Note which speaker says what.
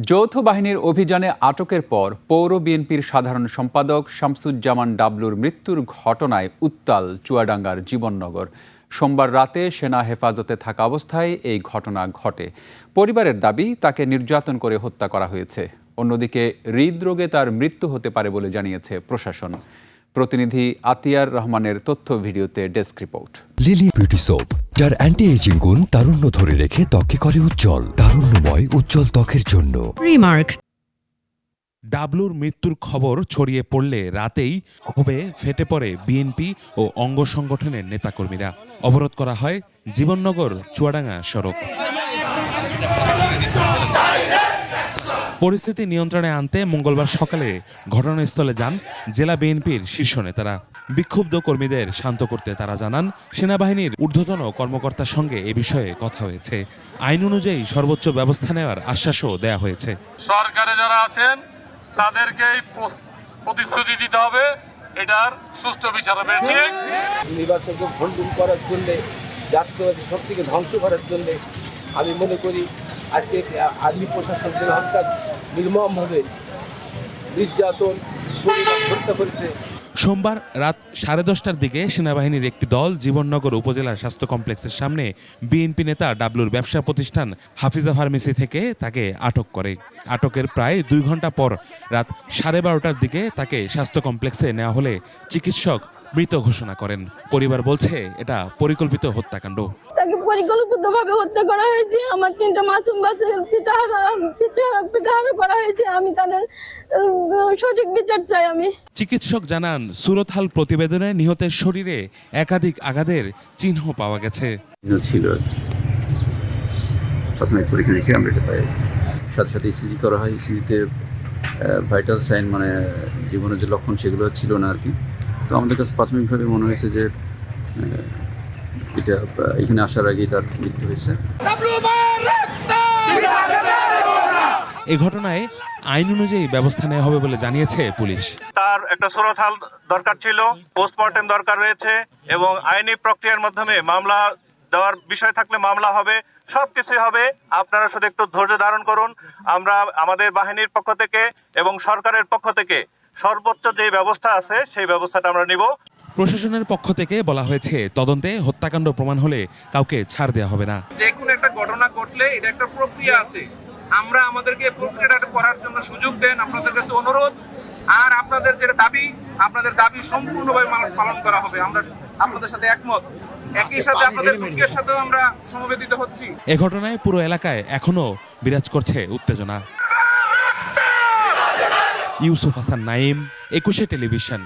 Speaker 1: যৌথ বাহিনীর অভিযানে আটকের পর পৌর বিএনপির সাধারণ সম্পাদক শামসুজ্জামান ডাবলুর মৃত্যুর ঘটনায় উত্তাল চুয়াডাঙ্গার জীবননগর। সোমবার রাতে সেনা হেফাজতে থাকা অবস্থায় এই ঘটনা ঘটে। পরিবারের দাবি, তাকে নির্যাতন করে হত্যা করা হয়েছে। অন্যদিকে হৃদরোগে তার মৃত্যু হতে পারে বলে জানিয়েছে প্রশাসন। প্রতিনিধি আতিয়ার রহমানের তথ্য ভিডিওতে desk report.
Speaker 2: Lily beauty soap, যার অ্যান্টি এজিং গুণ তারুণ্য ধরে রেখে ত্বকে করে উজ্জ্বল। তারুণ্যময় উজ্জ্বল ত্বকের জন্য রিমার্ক।
Speaker 3: ডাবলুর মৃত্যুর খবর ছড়িয়ে পড়লে রাতেই ক্ষোভে ফেটে পড়ে বিএনপি ও অঙ্গ সংগঠনের নেতাকর্মীরা। অবরোধ করা হয় জীবননগর চুয়াডাঙ্গা সড়ক। পরিস্থিতি নিয়ন্ত্রণে আনতে মঙ্গলবার সকালে ঘটনাস্থলে যান জেলা বিএনপির শীর্ষ নেতারা। বিক্ষুব্ধ কর্মীদের শান্ত করতে তারা জানান, সেনাবাহিনীর ঊর্ধ্বতন কর্মকর্তার সঙ্গে এ বিষয়ে কথা হয়েছে। আইন অনুযায়ী সর্বোচ্চ ব্যবস্থা নেওয়ার আশ্বাসও দেয়া হয়েছে।
Speaker 4: সরকারে যারা আছেন তাদেরকেই প্রতিশ্রুতি দিতে হবে এটার সুষ্ঠু বিচার হবে। ঠিক
Speaker 5: নির্বাচনকে ভণ্ডুল করার জন্য, জাতীয়বাদী শক্তিকে ধ্বংস করার জন্য আমি মনে করি আজকে আর্মি প্রশাসনদের হত্যা নির্মমভাবে নির্যাতন হত্যা করেছে।
Speaker 3: সোমবার রাত 10:30টার দিকে সেনাবাহিনীর একটি দল জীবননগর উপজেলা স্বাস্থ্য কমপ্লেক্সের সামনে বিএনপি নেতা ডাবলুর ব্যবসা প্রতিষ্ঠান হাফিজা ফার্মেসি থেকে তাকে আটক করে। আটকের প্রায় 2 ঘন্টা পর রাত 12:30টার দিকে তাকে স্বাস্থ্য কমপ্লেক্সে নেওয়া হলে চিকিৎসক মৃত ঘোষণা করেন। পরিবার বলছে এটা পরিকল্পিত হত্যাকাণ্ড।
Speaker 6: তাকে পরিকল্পিতভাবে হত্যা করা হয়েছে। আমার 3টা মাসুম বাচ্চাকে পিটাহারা করা হয়েছে। আমি তাদের সঠিক বিচার চাই। আমি
Speaker 3: চিকিৎসক জানান, সুরতহাল প্রতিবেদনে নিহতের শরীরে একাধিক আঘাতের চিহ্ন পাওয়া গেছে।
Speaker 7: ছিল প্রাথমিক পরীক্ষা দেখে আমরা এটা পাই। সাথে সাথে ইসিজি করা হয়। ইসিজিতে ভাইটাল সাইন মানে জীবনের যে লক্ষণ সেগুলো ছিল না আর কি। তো আমাদের কাছে প্রাথমিকভাবে মনে হয়েছে যে এটা এখানে আসার আগেই তার মৃত্যু হয়েছে।
Speaker 3: এই ঘটনায় আইন অনুযায়ী ব্যবস্থা নেওয়া হবে বলে জানিয়েছে পুলিশ।
Speaker 4: তার একটা সুরতহাল দরকার ছিল, পোস্টমর্টেম দরকার রয়েছে এবং আইনি প্রক্রিয়ার মাধ্যমে মামলা দেওয়ার বিষয় থাকলে মামলা হবে, সবকিছুই হবে। আপনারা শুধু একটু ধৈর্য ধারণ করুন। আমরা আমাদের বাহিনীর পক্ষ থেকে এবং সরকারের পক্ষ থেকে সর্বোচ্চ যে ব্যবস্থা আছে সেই ব্যবস্থাটা আমরা নিব।
Speaker 3: প্রশাসনের পক্ষ থেকে বলা হয়েছে, তদন্তে হত্যাকাণ্ড প্রমাণ হলে কাউকে ছাড় দেওয়া হবে না।
Speaker 8: যে কোনো একটা ঘটনা ঘটলে এটা একটা প্রক্রিয়া আছে, আমরা আমাদেরকে প্রক্রিয়াটা করার জন্য সুযোগ দেন, আপনাদের কাছে অনুরোধ। আর আপনাদের যেটা দাবি, আপনাদের দাবি সম্পূর্ণভাবে পালন করা হবে। আমরা আপনাদের সাথে একমত। একই সাথে আপনাদের দুঃখের সাথেও আমরা সমবেদিত হচ্ছি।
Speaker 3: এ ঘটনায় পুরো এলাকায় এখনো বিরাজ করছে উত্তেজনা। ইউসুফ হাসান নাইম, 21 টেলিভিশন।